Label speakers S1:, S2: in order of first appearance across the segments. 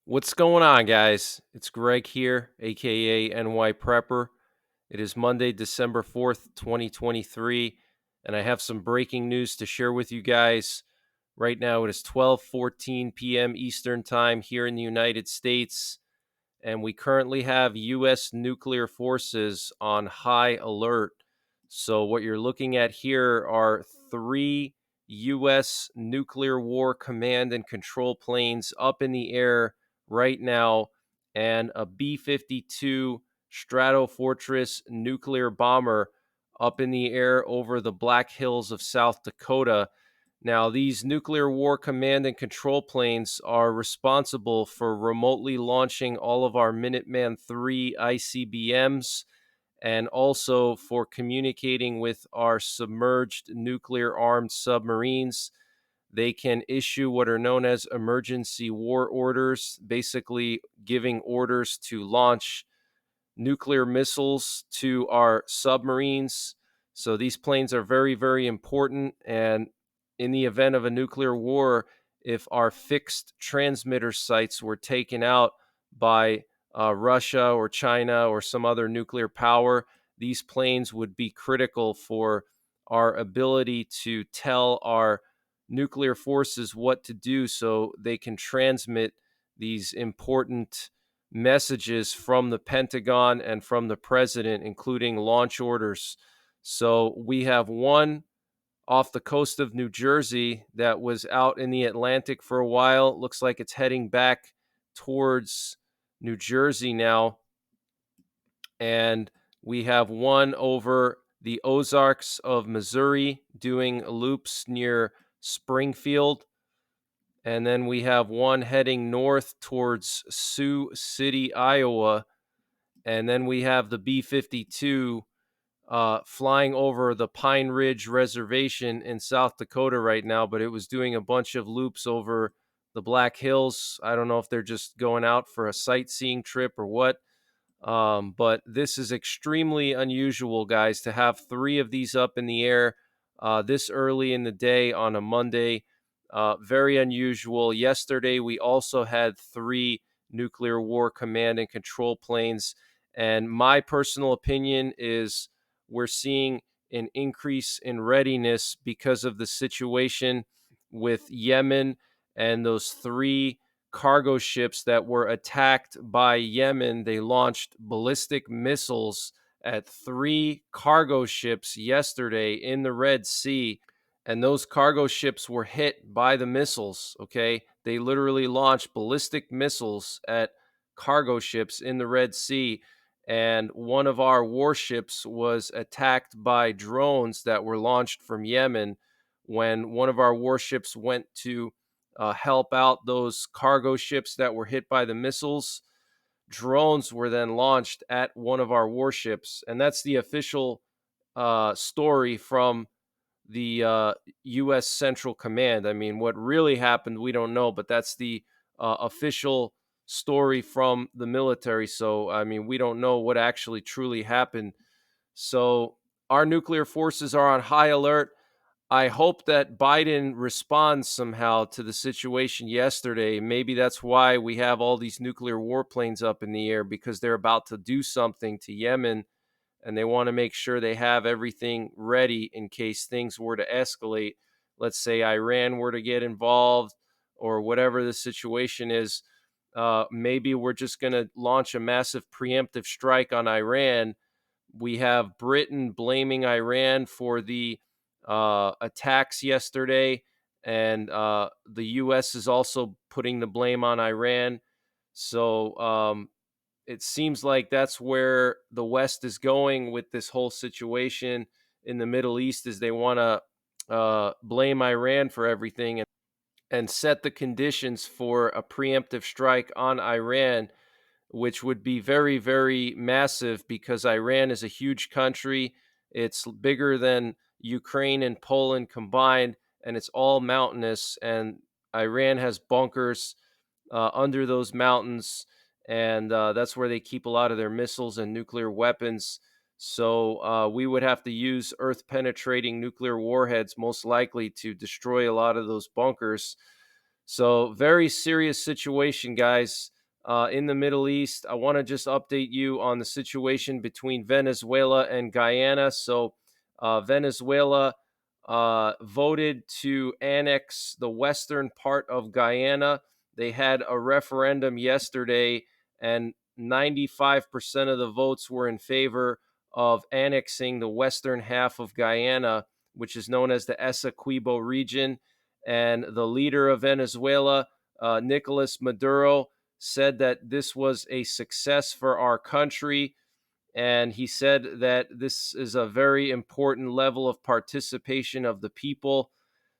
S1: What's going on, guys? It's Greg here, aka NYPrepper. It is Monday, December 4th, 2023, and I have some breaking news to share with you guys. Right now, it is 12:14 p.m. Eastern Time here in the United States, and we currently have U.S. nuclear forces on high alert. So, what you're looking at here are three U.S. nuclear war command and control planes up in the air right now, and a B 52 Stratofortress nuclear bomber up in the air over the Black Hills of South Dakota. Now, these nuclear war command and control planes are responsible for remotely launching all of our Minuteman III ICBMs and also for communicating with our submerged nuclear armed submarines. They can issue what are known as emergency war orders, basically giving orders to launch nuclear missiles to our submarines. So these planes are very, very important. And in the event of a nuclear war, if our fixed transmitter sites were taken out by Russia or China or some other nuclear power, these planes would be critical for our ability to tell our nuclear forces what to do so they can transmit these important messages from the Pentagon and from the president, including launch orders. So we have one off the coast of New Jersey that was out in the Atlantic for a while. Looks like it's heading back towards New Jersey now. And we have one over the Ozarks of Missouri doing loops near Springfield. And then we have one heading north towards Sioux City, Iowa. And then we have the B 52 flying over the Pine Ridge Reservation in South Dakota right now, but it was doing a bunch of loops over the Black Hills. I don't know if they're just going out for a sightseeing trip or what. But this is extremely unusual, guys, to have three of these up in the air this early in the day on a Monday. Very unusual. Yesterday, we also had three nuclear war command and control planes. And my personal opinion is we're seeing an increase in readiness because of the situation with Yemen and those three cargo ships that were attacked by Yemen. They launched ballistic missiles at three cargo ships yesterday in the Red Sea, and those cargo ships were hit by the missiles. Okay, they literally launched ballistic missiles at cargo ships in the Red Sea, and one of our warships was attacked by drones that were launched from Yemen when one of our warships went to help out those cargo ships that were hit by the missiles. Drones were then launched at one of our warships, and that's the official story from the U.S. Central Command. I mean, what really happened, we don't know, but that's the official story from the military. So, I mean, we don't know what actually truly happened. So, our nuclear forces are on high alert. I hope that Biden responds somehow to the situation yesterday. Maybe that's why we have all these nuclear warplanes up in the air, because they're about to do something to Yemen and they want to make sure they have everything ready in case things were to escalate. Let's say Iran were to get involved or whatever the situation is. Maybe we're just going to launch a massive preemptive strike on Iran. We have Britain blaming Iran for the attacks yesterday, and the U.S. is also putting the blame on Iran. So it seems like that's where the West is going with this whole situation in the Middle East, is they want to blame Iran for everything and set the conditions for a preemptive strike on Iran, which would be very, very massive because Iran is a huge country. It's bigger than Ukraine and Poland combined, and it's all mountainous. And Iran has bunkers under those mountains, and that's where they keep a lot of their missiles and nuclear weapons. So we would have to use earth-penetrating nuclear warheads, most likely, to destroy a lot of those bunkers. So very serious situation, guys. in the Middle East. I want to just update you on the situation between Venezuela and Guyana. So, Venezuela voted to annex the western part of Guyana. They had a referendum yesterday, and 95% of the votes were in favor of annexing the western half of Guyana, which is known as the Essequibo region. And the leader of Venezuela, Nicolas Maduro, said that this was a success for our country. And he said that this is a very important level of participation of the people.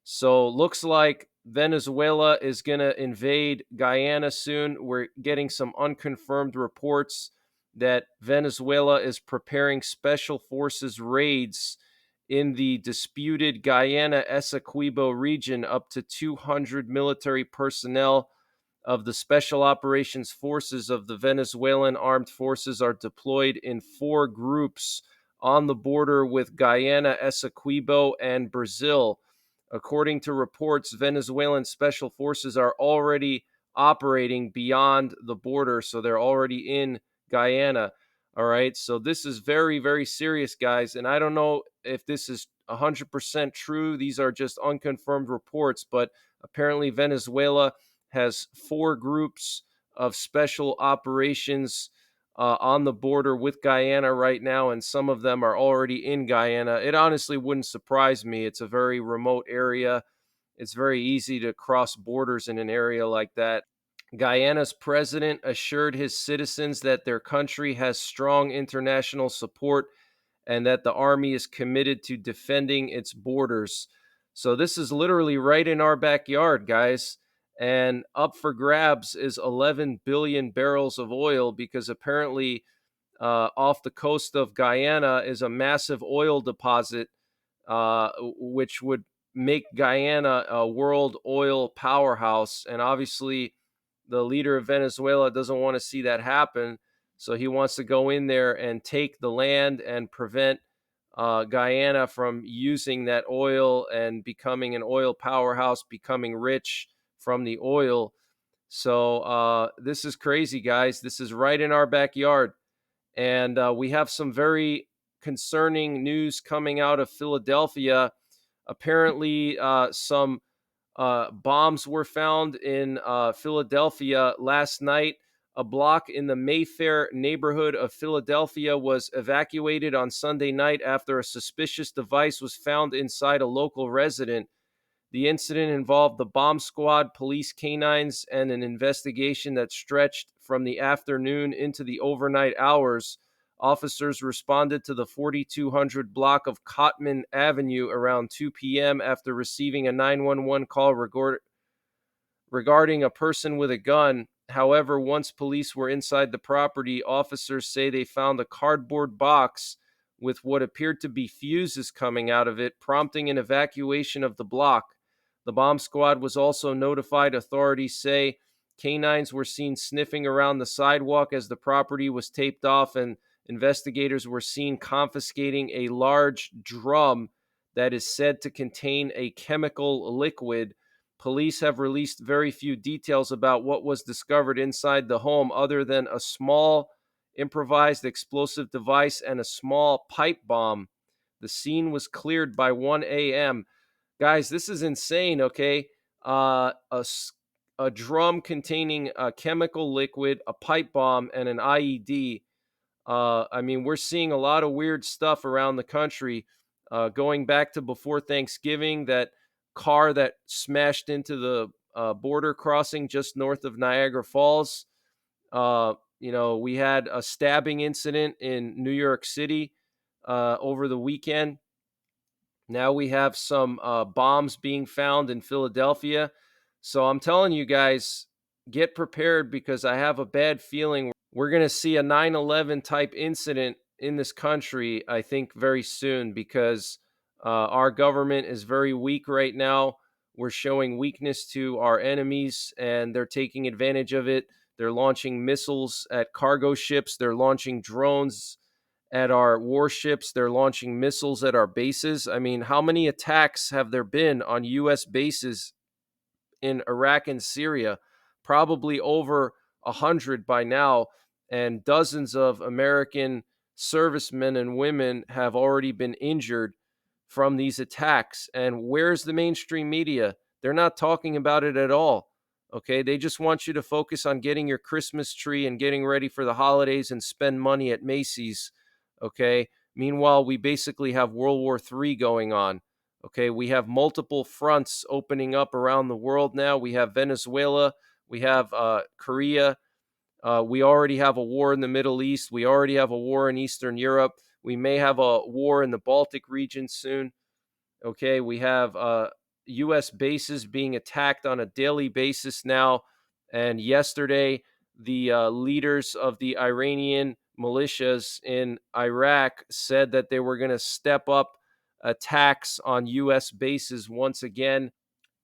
S1: So looks like Venezuela is going to invade Guyana soon. We're getting some unconfirmed reports that Venezuela is preparing special forces raids in the disputed Guyana Essequibo region. Up to 200 military personnel of the Special Operations Forces of the Venezuelan Armed Forces are deployed in 4 groups on the border with Guyana, Essequibo, and Brazil. According to reports, Venezuelan special forces are already operating beyond the border, so they're already in Guyana. All right, so this is very, very serious, guys, and I don't know if this is 100% true. These are just unconfirmed reports, but apparently Venezuela has 4 groups of special operations on the border with Guyana right now, and some of them are already in Guyana. It honestly wouldn't surprise me. It's a very remote area. It's very easy to cross borders in an area like that. Guyana's president assured his citizens that their country has strong international support and that the army is committed to defending its borders. So this is literally right in our backyard, guys. And up for grabs is 11 billion barrels of oil, because apparently off the coast of Guyana is a massive oil deposit, which would make Guyana a world oil powerhouse. And obviously, the leader of Venezuela doesn't want to see that happen. So he wants to go in there and take the land and prevent Guyana from using that oil and becoming an oil powerhouse, becoming rich from the oil. So this is crazy, guys. This is right in our backyard. And we have some very concerning news coming out of Philadelphia. Apparently, some bombs were found in Philadelphia last night. A block in the Mayfair neighborhood of Philadelphia was evacuated on Sunday night after a suspicious device was found inside a local resident. The incident involved the bomb squad, police canines, and an investigation that stretched from the afternoon into the overnight hours. Officers responded to the 4200 block of Cotman Avenue around 2 p.m. after receiving a 911 call regarding a person with a gun. However, once police were inside the property, officers say they found a cardboard box with what appeared to be fuses coming out of it, prompting an evacuation of the block. The bomb squad was also notified. Authorities say canines were seen sniffing around the sidewalk as the property was taped off, and investigators were seen confiscating a large drum that is said to contain a chemical liquid. Police have released very few details about what was discovered inside the home, other than a small improvised explosive device and a small pipe bomb. The scene was cleared by 1 a.m. Guys, this is insane, okay? A drum containing a chemical liquid, a pipe bomb, and an IED. I mean, we're seeing a lot of weird stuff around the country. Going back to before Thanksgiving, that car that smashed into the border crossing just north of Niagara Falls. We had a stabbing incident in New York City over the weekend. Now we have some bombs being found in Philadelphia. So I'm telling you guys, get prepared, because I have a bad feeling we're going to see a 9/11 type incident in this country, I think, very soon, because our government is very weak right now. We're showing weakness to our enemies, and they're taking advantage of it. They're launching missiles at cargo ships. They're launching drones at our warships. They're launching missiles at our bases. I mean, how many attacks have there been on U.S. bases in Iraq and Syria? Probably over 100 by now, and dozens of American servicemen and women have already been injured from these attacks. And where's the mainstream media? They're not talking about it at all. Okay, they just want you to focus on getting your Christmas tree and getting ready for the holidays and spend money at Macy's. Okay, meanwhile, we basically have World War III going on. Okay, we have multiple fronts opening up around the world now. We have Venezuela, we have Korea, we already have a war in the Middle East, we already have a war in Eastern Europe. We may have a war in the Baltic region soon. Okay, we have U.S. bases being attacked on a daily basis now. And yesterday, the leaders of the Iranian militias in Iraq said that they were going to step up attacks on U.S. bases once again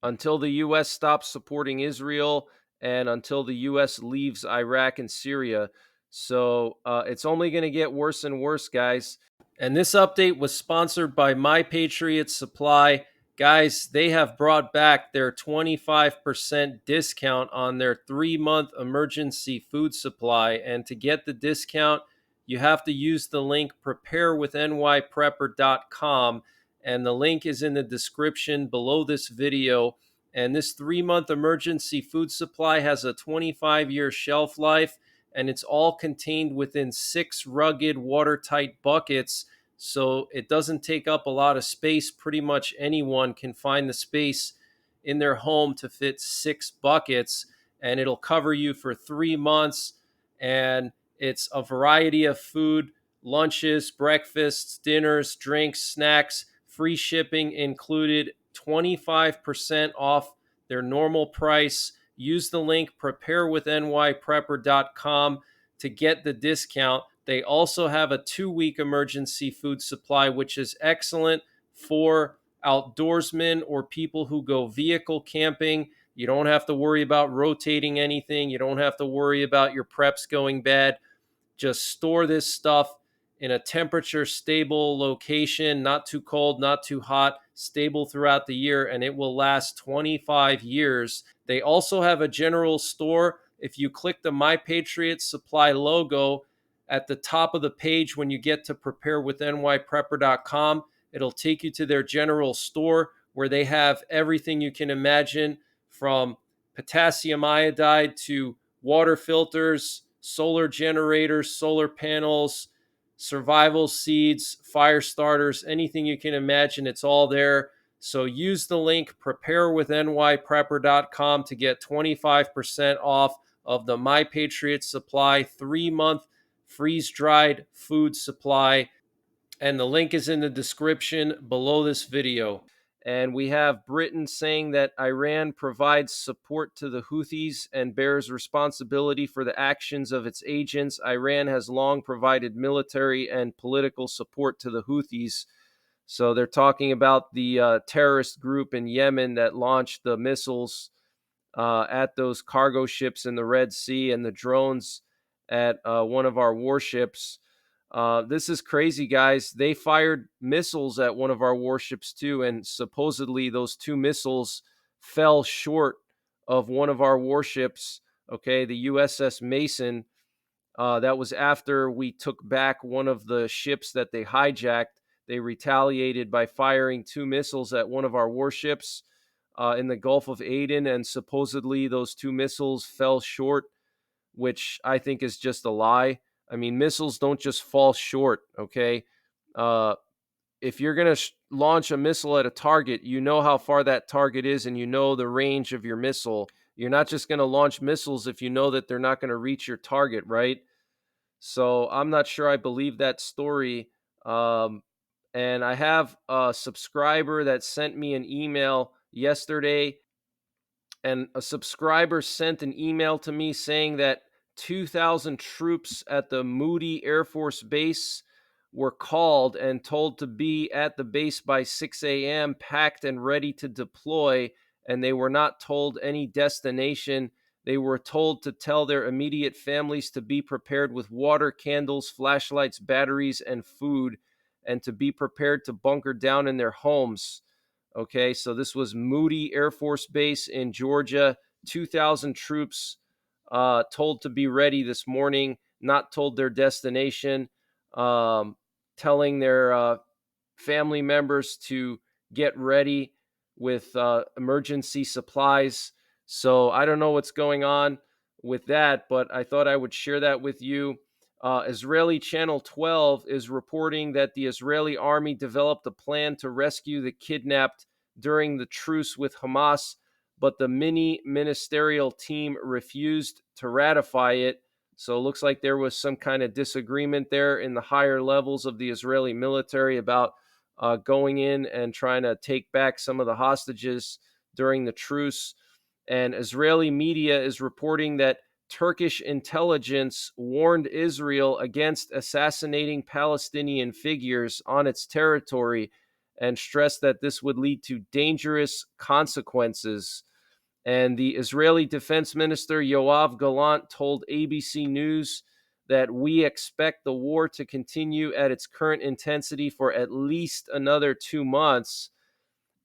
S1: until the U.S. stops supporting Israel and until the U.S. leaves Iraq and Syria. So it's only going to get worse and worse, guys. And this update was sponsored by My Patriot Supply. Guys, they have brought back their 25% discount on their 3-month emergency food supply. And to get the discount, you have to use the link preparewithnyprepper.com. And the link is in the description below this video. And this 3-month emergency food supply has a 25-year shelf life, and it's all contained within 6 rugged, watertight buckets. So it doesn't take up a lot of space. Pretty much anyone can find the space in their home to fit 6 buckets, and it'll cover you for 3 months. And it's a variety of food, lunches, breakfasts, dinners, drinks, snacks, free shipping included, 25% off their normal price. Use the link preparewithnyprepper.com to get the discount. They also have a 2-week emergency food supply, which is excellent for outdoorsmen or people who go vehicle camping. You don't have to worry about rotating anything. You don't have to worry about your preps going bad. Just store this stuff in a temperature stable location, not too cold, not too hot, stable throughout the year, and it will last 25 years. They also have a general store. If you click the My Patriot Supply logo at the top of the page when you get to preparewithnyprepper.com, it'll take you to their general store where they have everything you can imagine, from potassium iodide to water filters, solar generators, solar panels, survival seeds, fire starters, anything you can imagine, it's all there. So use the link preparewithnyprepper.com to get 25% off of the My Patriot Supply 3-month freeze-dried food supply. And the link is in the description below this video. And we have Britain saying that Iran provides support to the Houthis and bears responsibility for the actions of its agents. Iran has long provided military and political support to the Houthis. So they're talking about the terrorist group in Yemen that launched the missiles at those cargo ships in the Red Sea and the drones at one of our warships. This is crazy, guys. They fired missiles at one of our warships too, and supposedly those 2 missiles fell short of one of our warships. Okay, the USS Mason. That was after we took back one of the ships that they hijacked. They retaliated by firing 2 missiles at one of our warships in the Gulf of Aden, and supposedly those 2 missiles fell short, which I think is just a lie. I mean, missiles don't just fall short, okay? If you're going to launch a missile at a target, you know how far that target is and you know the range of your missile. You're not just going to launch missiles if you know that they're not going to reach your target, right? So I'm not sure I believe that story. And I have a subscriber that sent me an email yesterday, and a subscriber sent an email to me saying that 2,000 troops at the Moody Air Force Base were called and told to be at the base by 6 a.m., packed and ready to deploy, and they were not told any destination. They were told to tell their immediate families to be prepared with water, candles, flashlights, batteries, and food, and to be prepared to bunker down in their homes. Okay, so this was Moody Air Force Base in Georgia. 2,000 troops told to be ready this morning, not told their destination, um, telling their family members to get ready with emergency supplies. So I don't know what's going on with that, but I thought I would share that with you. Israeli Channel 12 is reporting that the Israeli army developed a plan to rescue the kidnapped during the truce with Hamas, but the mini ministerial team refused to ratify it. So it looks like there was some kind of disagreement there in the higher levels of the Israeli military about going in and trying to take back some of the hostages during the truce. And Israeli media is reporting that Turkish intelligence warned Israel against assassinating Palestinian figures on its territory and stressed that this would lead to dangerous consequences. And the Israeli Defense Minister Yoav Gallant told ABC News that we expect the war to continue at its current intensity for at least another 2 months.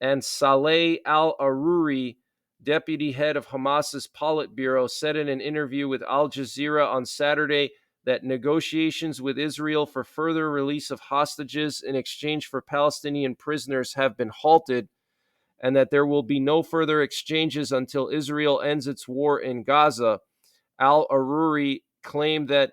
S1: And Saleh al Aruri, deputy head of Hamas's Politburo, said in an interview with Al Jazeera on Saturday that negotiations with Israel for further release of hostages in exchange for Palestinian prisoners have been halted, and that there will be no further exchanges until Israel ends its war in Gaza. Al Aruri claimed that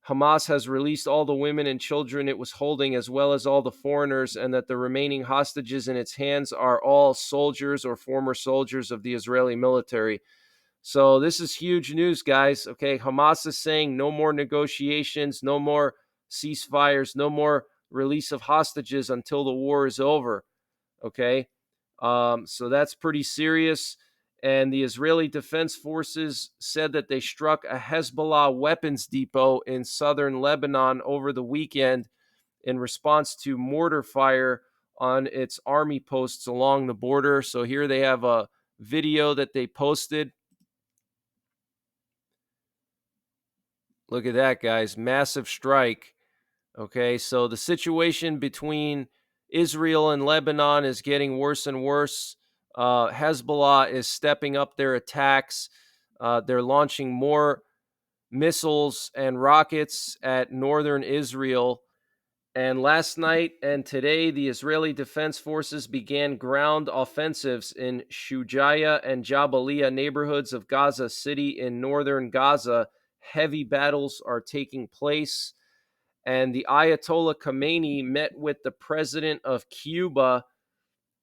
S1: Hamas has released all the women and children it was holding, as well as all the foreigners, and that the remaining hostages in its hands are all soldiers or former soldiers of the Israeli military. So this is huge news, guys. Okay, Hamas is saying no more negotiations, no more ceasefires, no more release of hostages until the war is over. Okay, so that's pretty serious. And the Israeli Defense Forces said that they struck a Hezbollah weapons depot in southern Lebanon over the weekend in response to mortar fire on its army posts along the border. So here they have a video that they posted. Look at that, guys. Massive strike. Okay, so the situation between Israel and Lebanon is getting worse and worse. Hezbollah is stepping up their attacks. They're launching more missiles and rockets at northern Israel. And last night and today, the Israeli Defense Forces began ground offensives in Shujaya and Jabalia neighborhoods of Gaza City in northern Gaza. Heavy battles are taking place. And the Ayatollah Khamenei met with the president of Cuba,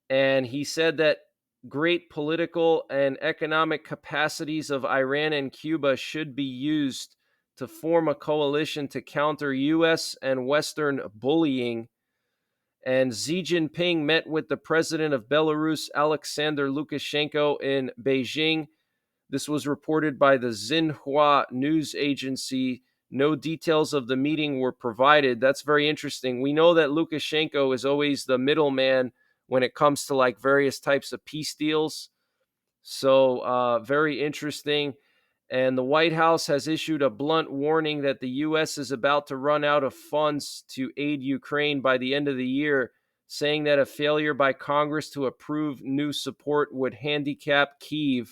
S1: and he said that great political and economic capacities of Iran and Cuba should be used to form a coalition to counter U.S. and Western bullying. And Xi Jinping met with the president of Belarus, Alexander Lukashenko, in Beijing. This was reported by the Xinhua news agency. No details of the meeting were provided. That's very interesting. We know that Lukashenko is always the middleman when it comes to like various types of peace deals. So, very interesting. And the White House has issued a blunt warning that the U.S. is about to run out of funds to aid Ukraine by the end of the year, saying that a failure by Congress to approve new support would handicap Kyiv.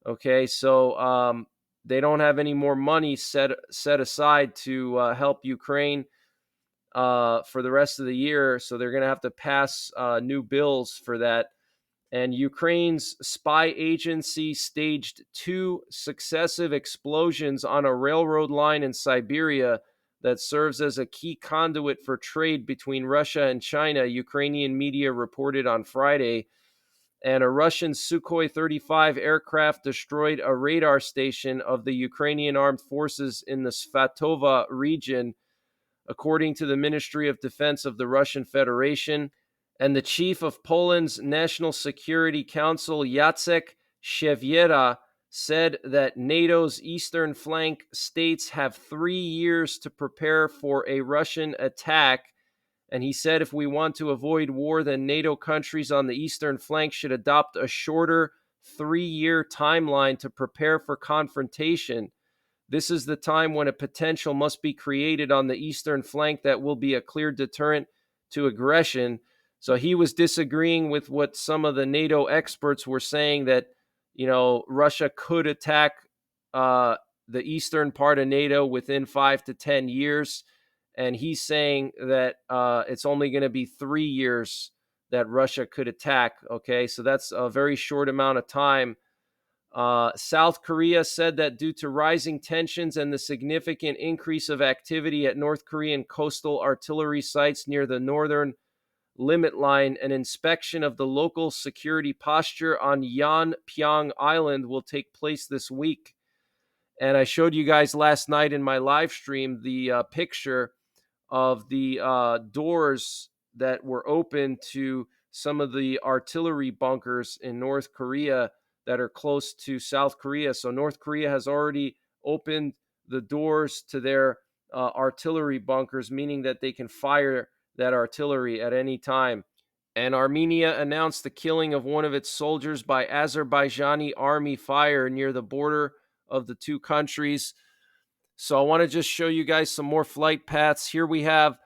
S1: Okay, so they don't have any more money set aside to help Ukraine for the rest of the year, so they're going to have to pass new bills for that. And Ukraine's spy agency staged 2 successive explosions on a railroad line in Siberia that serves as a key conduit for trade between Russia and China, Ukrainian media reported on Friday. And a Russian Sukhoi 35 aircraft destroyed a radar station of the Ukrainian armed forces in the Svatova region, according to the Ministry of Defense of the Russian Federation. And the chief of Poland's National Security Council, Jacek Siewiera, said that NATO's eastern flank states have 3 years to prepare for a Russian attack. And he said if we want to avoid war, then NATO countries on the eastern flank should adopt a shorter 3-year timeline to prepare for confrontation. This is the time when a potential must be created on the eastern flank that will be a clear deterrent to aggression. So he was disagreeing with what some of the NATO experts were saying, that, Russia could attack the eastern part of NATO within 5 to 10 years. And he's saying that it's only going to be 3 years that Russia could attack. Okay, so that's a very short amount of time. South Korea said that due to rising tensions and the significant increase of activity at North Korean coastal artillery sites near the northern limit line, an inspection of the local security posture on Yeonpyeong Island will take place this week. And I showed you guys last night in my live stream the picture of the doors that were open to some of the artillery bunkers in North Korea that are close to South Korea. So North Korea has already opened the doors to their artillery bunkers, meaning that they can fire that artillery at any time. And Armenia announced the killing of one of its soldiers by Azerbaijani army fire near the border of the two countries. So I want to just show you guys some more flight paths. Here we have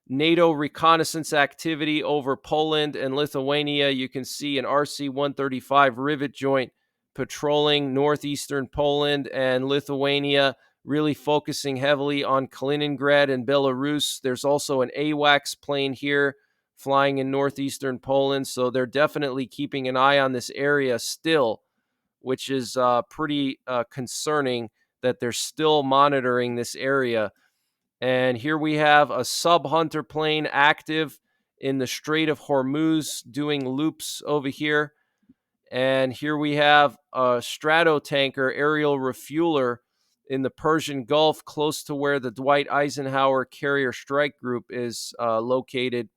S1: NATO reconnaissance activity over Poland and Lithuania. You can see an RC-135 rivet joint patrolling northeastern Poland and Lithuania, really focusing heavily on Kaliningrad and Belarus. There's also an AWACS plane here flying in northeastern Poland, so they're definitely keeping an eye on this area still, which is pretty concerning that they're still monitoring this area. And here we have a sub-Hunter plane active in the Strait of Hormuz doing loops over here. And here we have a Stratotanker aerial refueler in the Persian Gulf, close to where the Dwight Eisenhower Carrier Strike Group is located.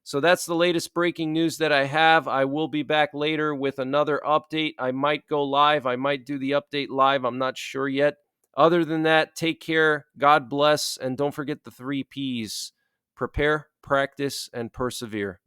S1: So that's the latest breaking news that I have. I will be back later with another update. I might go live. I might do the update live. I'm not sure yet. Other than that, take care. God bless. And don't forget the 3 Ps: prepare, practice, and persevere.